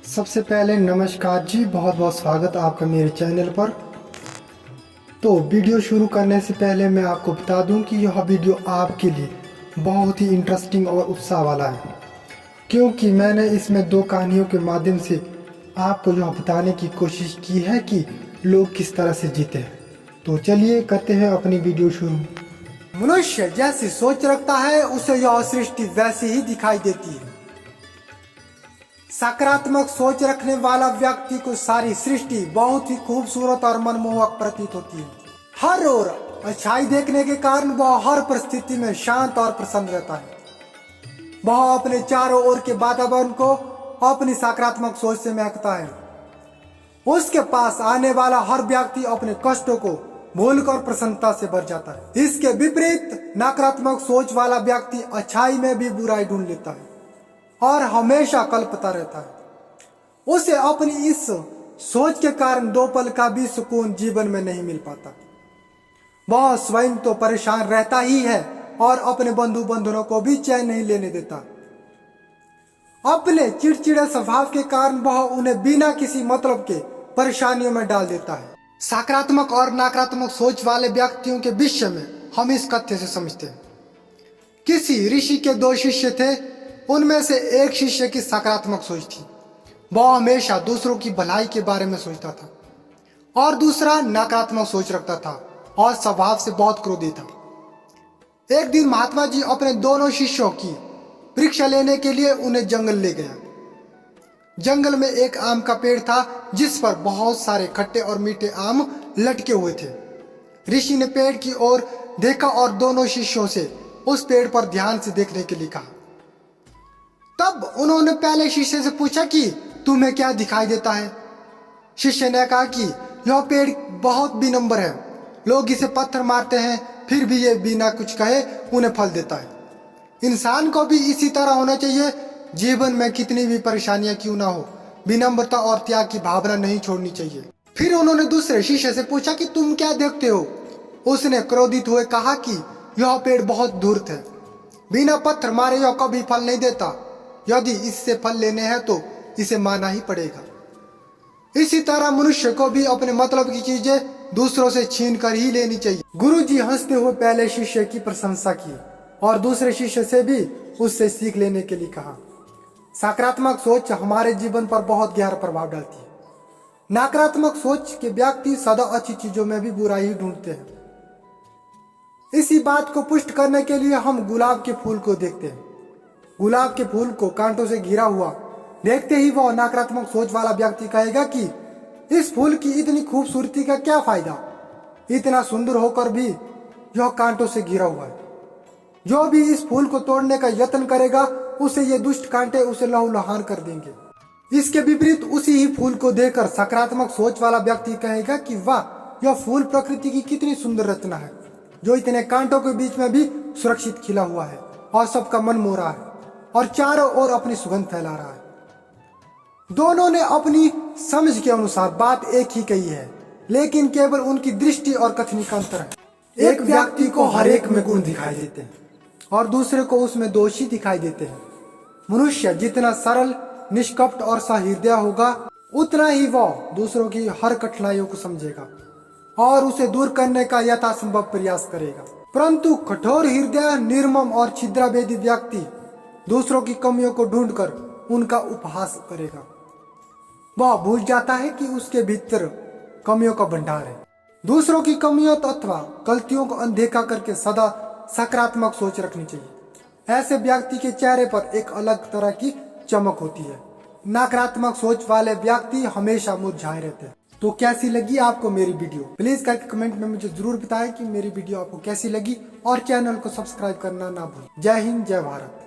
सबसे पहले नमस्कार जी, बहुत बहुत स्वागत आपका मेरे चैनल पर। तो वीडियो शुरू करने से पहले मैं आपको बता दूं कि यह वीडियो आपके लिए बहुत ही इंटरेस्टिंग और उत्साह वाला है, क्योंकि मैंने इसमें दो कहानियों के माध्यम से आपको यह बताने की कोशिश की है कि लोग किस तरह से जीते हैं। तो चलिए करते हैं अपनी वीडियो शुरू। मनुष्य जैसी सोच रखता है उसे यह सृष्टि वैसी ही दिखाई देती है। सकारात्मक सोच रखने वाला व्यक्ति को सारी सृष्टि बहुत ही खूबसूरत और मनमोहक प्रतीत होती है। हर ओर अच्छाई देखने के कारण वह हर परिस्थिति में शांत और प्रसन्न रहता है। वह अपने चारों ओर के वातावरण को अपनी सकारात्मक सोच से महकता है। उसके पास आने वाला हर व्यक्ति अपने कष्टों को भूलकर प्रसन्नता से भर जाता है। इसके विपरीत नकारात्मक सोच वाला व्यक्ति अच्छाई में भी बुराई ढूंढ लेता है और हमेशा कल्पता रहता है। उसे अपनी इस सोच के कारण दो पल का भी सुकून जीवन में नहीं मिल पाता। वह स्वयं तो परेशान रहता ही है और अपने बंधु बांधवों को भी चैन नहीं लेने देता। अपने चिड़चिड़े स्वभाव के कारण वह उन्हें बिना किसी मतलब के परेशानियों में डाल देता है। सकारात्मक और नकारात्मक सोच वाले व्यक्तियों के विषय में हम इस कथ्य से समझते हैं। किसी ऋषि के दो शिष्य थे। उनमें से एक शिष्य की सकारात्मक सोच थी। वह हमेशा दूसरों की भलाई के बारे में सोचता था, और दूसरा नकारात्मक सोच रखता था और स्वभाव से बहुत क्रोधी था। एक दिन महात्मा जी अपने दोनों शिष्यों की परीक्षा लेने के लिए उन्हें जंगल ले गया। जंगल में एक आम का पेड़ था जिस पर बहुत सारे खट्टे और मीठे आम लटके हुए थे। ऋषि ने पेड़ की ओर देखा और दोनों शिष्यों से उस पेड़ पर ध्यान से देखने के लिए कहा। तब उन्होंने पहले शिष्य से पूछा कि तुम्हें क्या दिखाई देता है। शिष्य ने कहा कि यह पेड़ बहुत विनम्र है। लोग इसे पत्थर मारते हैं, फिर भी ये बिना कुछ कहे उन्हें फल देता है। इंसान को भी इसी तरह होना चाहिए। जीवन में कितनी भी परेशानियां क्यों ना हो, विनम्रता और त्याग की भावना नहीं छोड़नी चाहिए। फिर उन्होंने दूसरे शिष्य से पूछा कि तुम क्या देखते हो। उसने क्रोधित हुए कहा कि यह पेड़ बहुत धूर्त है, बिना पत्थर मारे यह कभी फल नहीं देता। यदि इससे फल लेने हैं तो इसे मानना ही पड़ेगा। इसी तरह मनुष्य को भी अपने मतलब की चीजें दूसरों से छीन कर ही लेनी चाहिए। गुरुजी हंसते हुए पहले शिष्य की प्रशंसा की और दूसरे शिष्य से भी उससे सीख लेने के लिए कहा। सकारात्मक सोच हमारे जीवन पर बहुत गहरा प्रभाव डालती है। नकारात्मक सोच के व्यक्ति सदा अच्छी चीजों में भी बुराई ढूंढते हैं। इसी बात को पुष्ट करने के लिए हम गुलाब के फूल को देखते हैं। गुलाब के फूल को कांटों से घिरा हुआ देखते ही वह नकारात्मक सोच वाला व्यक्ति कहेगा कि इस फूल की इतनी खूबसूरती का क्या फायदा, इतना सुंदर होकर भी यह कांटों से घिरा हुआ है। जो भी इस फूल को तोड़ने का यत्न करेगा उसे ये दुष्ट कांटे उसे लहूलुहान कर देंगे। इसके विपरीत उसी ही फूल को देखकर सकारात्मक सोच वाला व्यक्ति कहेगा कि वाह, यह फूल प्रकृति की कितनी सुंदर रचना है, जो इतने कांटों के बीच में भी सुरक्षित खिला हुआ है और सबका मन मोह रहा है और चारों ओर अपनी सुगंध फैला रहा है। दोनों ने अपनी समझ के अनुसार बात एक ही कही है, लेकिन केवल उनकी दृष्टि और कथनी का अंतर है। एक व्यक्ति को हर एक में गुण दिखाई देते हैं और दूसरे को उसमें दोषी दिखाई देते हैं। मनुष्य जितना सरल, निष्कपट और सहृदय होगा, उतना ही वह दूसरों की हर कठिनाइयों को समझेगा और उसे दूर करने का यथासंभव प्रयास करेगा। परंतु कठोर हृदय, निर्मम और छिद्रभेदी व्यक्ति दूसरों की कमियों को ढूंढकर उनका उपहास करेगा। वह भूल जाता है कि उसके भीतर कमियों का भंडार है। दूसरों की कमियों अथवा गलतियों को अनदेखा करके सदा सकारात्मक सोच रखनी चाहिए। ऐसे व्यक्ति के चेहरे पर एक अलग तरह की चमक होती है। नकारात्मक सोच वाले व्यक्ति हमेशा मुरझाए रहते हैं। तो कैसी लगी आपको मेरी वीडियो? प्लीज करके कमेंट में मुझे जरूर बताएं कि मेरी वीडियो आपको कैसी लगी और चैनल को सब्सक्राइब करना ना भूलें। जय हिंद, जय भारत।